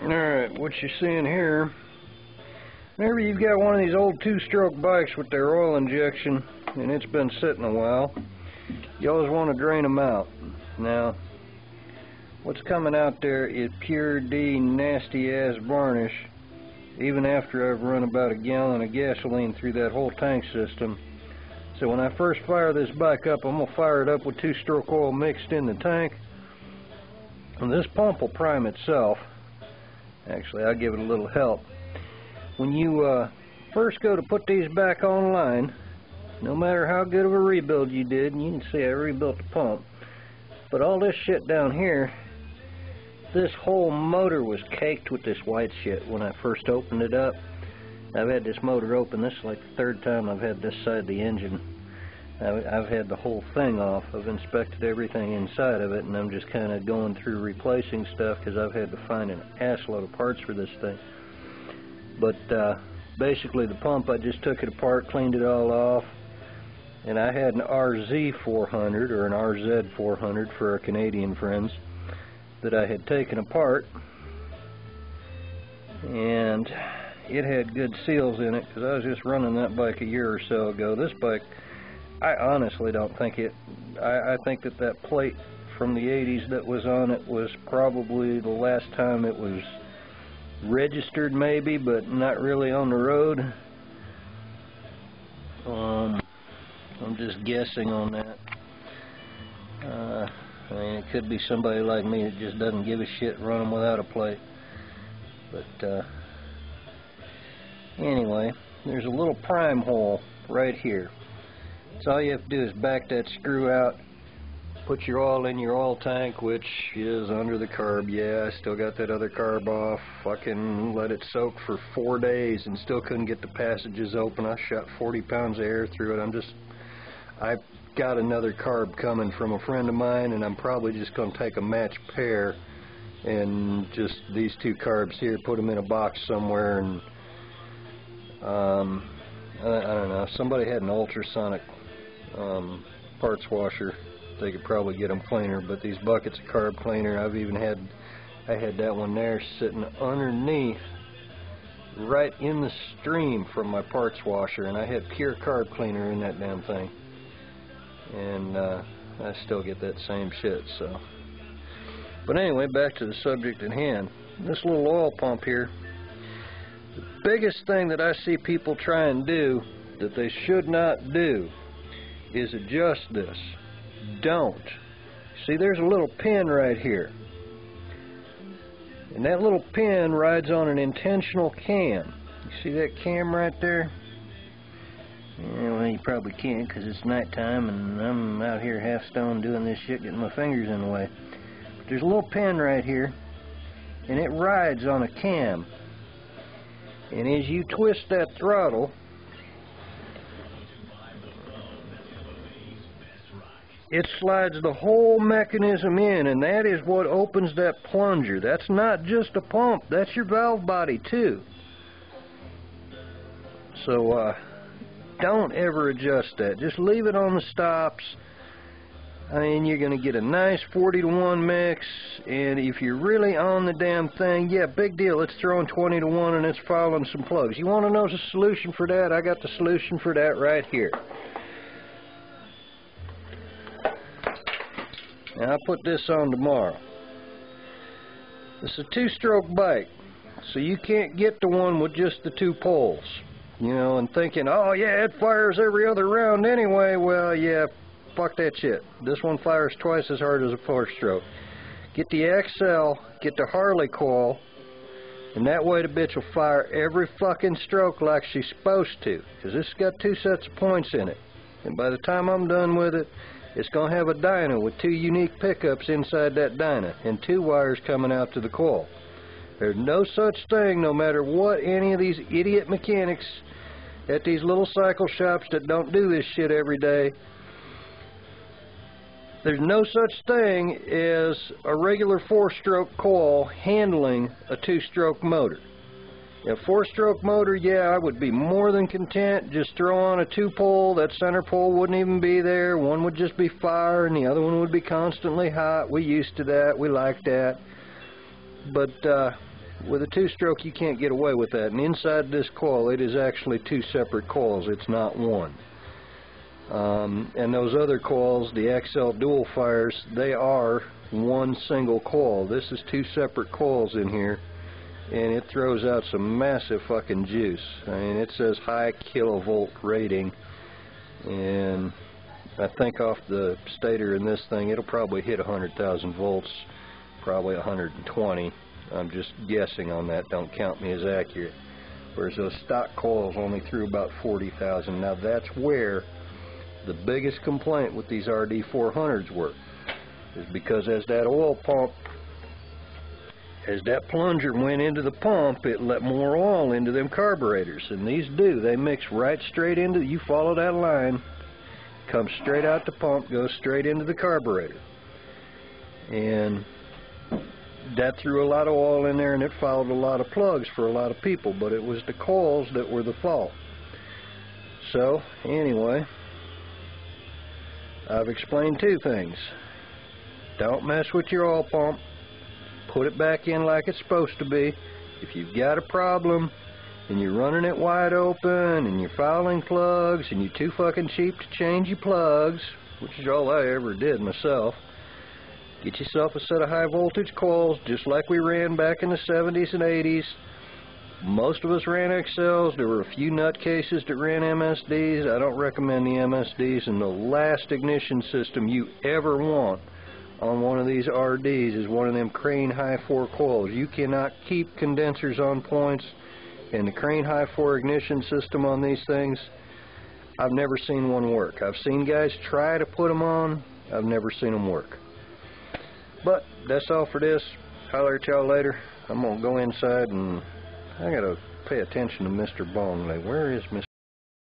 Alright, what you're seeing here, whenever you've got one of these old two-stroke bikes with their oil injection and it's been sitting a while, you always want to drain them out. Now, what's coming out there is pure D nasty ass varnish, even after I've run about a gallon of gasoline through that whole tank system. So when I first fire this bike up, I'm going to fire it up with two-stroke oil mixed in the tank, and this pump will prime itself. Actually, I'll give it a little help. When you first go to put these back online, no matter how good of a rebuild you did, and you can see I rebuilt the pump, but all this shit down here, this whole motor was caked with this white shit when I first opened it up. I've had this motor open, this is like the third time I've had this side of the engine. I've had the whole thing off. I've inspected everything inside of it, and I'm just kind of going through replacing stuff because I've had to find an assload of parts for this thing. But basically the pump, I just took it apart, cleaned it all off, and I had an RZ400 or an RZ400 for our Canadian friends that I had taken apart, and it had good seals in it because I was just running that bike a year or so ago. This bike, I honestly don't think it, I think that plate from the 80s that was on it was probably the last time it was registered, maybe, but not really on the road. I'm just guessing on that. I mean, it could be somebody like me that just doesn't give a shit running without a plate. But anyway, there's a little prime hole right here. So all you have to do is back that screw out, put your oil in your oil tank, which is under the carb. Yeah, I still got that other carb off. Fucking let it soak for 4 days and still couldn't get the passages open. I shot 40 pounds of air through it. I've got another carb coming from a friend of mine, and I'm probably just going to take a match pair and just these two carbs here, put them in a box somewhere, and I don't know, if somebody had an ultrasonic parts washer, they could probably get them cleaner, but these buckets of carb cleaner, I had that one there sitting underneath, right in the stream from my parts washer, and I had pure carb cleaner in that damn thing, and I still get that same shit. So, but anyway, back to the subject at hand. This little oil pump here, the biggest thing that I see people try and do that they should not do is adjust this. Don't. See, there's a little pin right here, and that little pin rides on an intentional cam. You see that cam right there? Yeah, well, you probably can't because it's nighttime and I'm out here half stoned doing this shit, getting my fingers in the way. But there's a little pin right here, and it rides on a cam. And as you twist that throttle, it slides the whole mechanism in, and that is what opens that plunger. That's not just a pump, that's your valve body too. So don't ever adjust that. Just leave it on the stops. I mean, you're going to get a nice 40-to-1 mix, and if you're really on the damn thing, yeah, big deal. It's throwing 20-to-1 and it's following some plugs. You want to know the solution for that? I got the solution for that right here. Now, I'll put this on tomorrow. This is a two-stroke bike, so you can't get the one with just the two poles, you know, and thinking, oh yeah, it fires every other round anyway. Well, yeah, fuck that shit. This one fires twice as hard as a four-stroke. Get the Accel, get the Harley coil, and that way the bitch will fire every fucking stroke like she's supposed to, because this has got two sets of points in it, and by the time I'm done with it, it's going to have a dyno with two unique pickups inside that dyno and two wires coming out to the coil. There's no such thing, no matter what any of these idiot mechanics at these little cycle shops that don't do this shit every day, there's no such thing as a regular four-stroke coil handling a two-stroke motor. A four-stroke motor, yeah, I would be more than content. Just throw on a two-pole. That center pole wouldn't even be there. One would just be fire, and the other one would be constantly hot. We used to that. We liked that. But With a two-stroke, you can't get away with that. And inside this coil, it is actually two separate coils. It's not one. And those other coils, the Accel dual fires, they are one single coil. This is two separate coils in here, and it throws out some massive fucking juice. I mean, it says high kilovolt rating, and I think off the stator in this thing, it'll probably hit 100,000 volts, probably 120. I'm just guessing on that. Don't count me as accurate. Whereas those stock coils only threw about 40,000. Now that's where the biggest complaint with these RD400s were, is because as that oil pump, as that plunger went into the pump, it let more oil into them carburetors. And these do. They mix right straight into, you follow that line, comes straight out the pump, goes straight into the carburetor. And that threw a lot of oil in there, and it fouled a lot of plugs for a lot of people, but it was the coils that were the fault. So, anyway, I've explained two things. Don't mess with your oil pump. Put it back in like it's supposed to be. If you've got a problem and you're running it wide open and you're fouling plugs and you're too fucking cheap to change your plugs, which is all I ever did myself, get yourself a set of high voltage coils just like we ran back in the 70s and 80s. Most of us ran Accels. There were a few nutcases that ran MSDs. I don't recommend the MSDs, and the last ignition system you ever want on one of these RDs is one of them Crane high 4 coils. You cannot keep condensers on points, and the Crane high 4 ignition system on these things, I've never seen one work. I've seen guys try to put them on. I've never seen them work. But that's all for this. Holler at y'all later. I'm going to go inside, and I got to pay attention to Mr. Bong. Like, where is Mr.